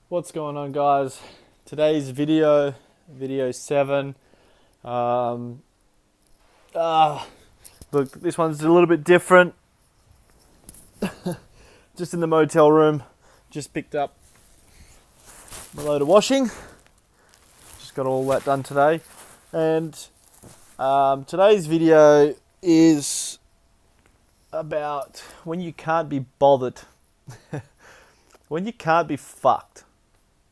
What's going on, guys? Today's video 7. Um, ah, Look, this one's a little bit different. Just in the motel room, just picked up a load of washing. Just got all that done today, and today's video is about when you can't be bothered, when you can't be fucked.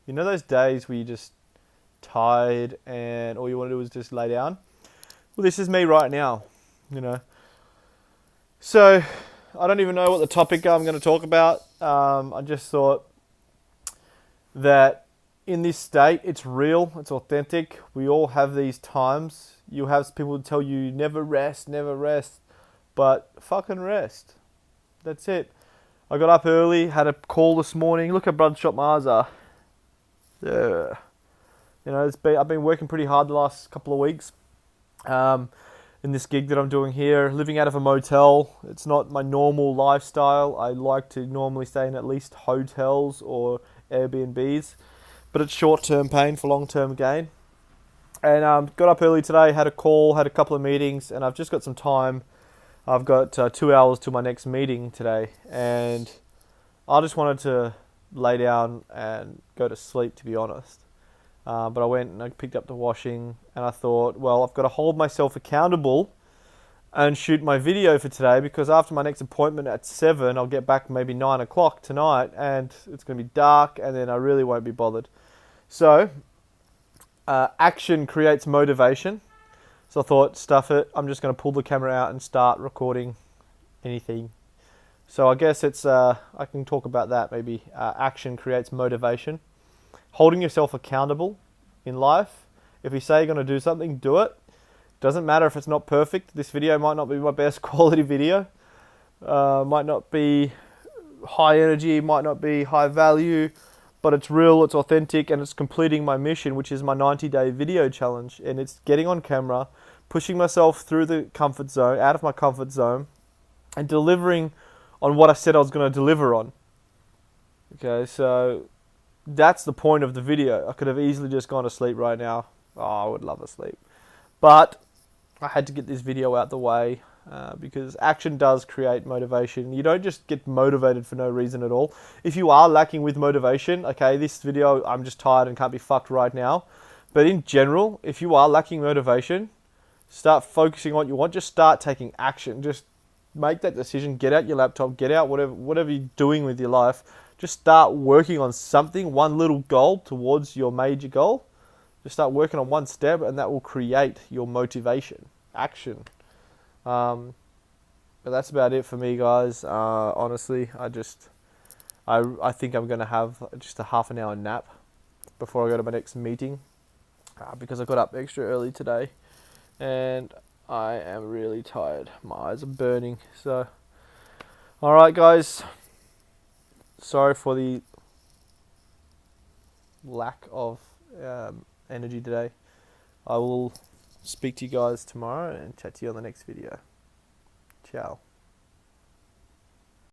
You know those days where you're just tired and all you want to do is just lay down? Well, this is me right now, you know. So, I don't even know what the topic I'm going to talk about. I just thought that in this state, it's real, it's authentic. We all have these times. You have people tell you never rest, but fucking rest. That's it. I got up early, had a call this morning. Look at Bloodshot Marza. Yeah. I've been working pretty hard the last couple of weeks. In this gig that I'm doing here, living out of a motel. It's not my normal lifestyle. I like to normally stay in at least hotels or Airbnbs, but it's short-term pain for long-term gain. And got up early today, had a call, had a couple of meetings, and I've just got some time. I've got 2 hours to my next meeting today, and I just wanted to lay down and go to sleep, to be honest. But I went and I picked up the washing, and I thought, well, I've got to hold myself accountable and shoot my video for today, because after my next appointment at 7, I'll get back maybe 9 o'clock tonight, and it's going to be dark, and then I really won't be bothered. So, action creates motivation. So I thought, stuff it, I'm just going to pull the camera out and start recording anything. So I guess I can talk about that maybe. Action creates motivation. Holding yourself accountable in life. If you say you're going to do something, do it. Doesn't matter if it's not perfect. This video might not be my best quality video. Might not be high energy, might not be high value, but it's real, it's authentic, and it's completing my mission, which is my 90-day video challenge. And it's getting on camera, pushing myself through the comfort zone, out of my comfort zone, and delivering on what I said I was going to deliver on. Okay, so that's the point of the video. I could have easily just gone to sleep right now. Oh, I would love to sleep. But I had to get this video out the way because action does create motivation. You don't just get motivated for no reason at all. If you are lacking with motivation, okay, this video, I'm just tired and can't be fucked right now. But in general, if you are lacking motivation, start focusing on what you want. Just start taking action. Just make that decision. Get out your laptop. Get out whatever you're doing with your life. Just start working on something, one little goal towards your major goal. Just start working on one step, and that will create your motivation. Action. But that's about it for me, guys. Honestly, I think I'm going to have just a half an hour nap before I go to my next meeting because I got up extra early today, and I am really tired. My eyes are burning. So, all right, guys. Sorry for the lack of energy today. I will speak to you guys tomorrow and chat to you on the next video. Ciao.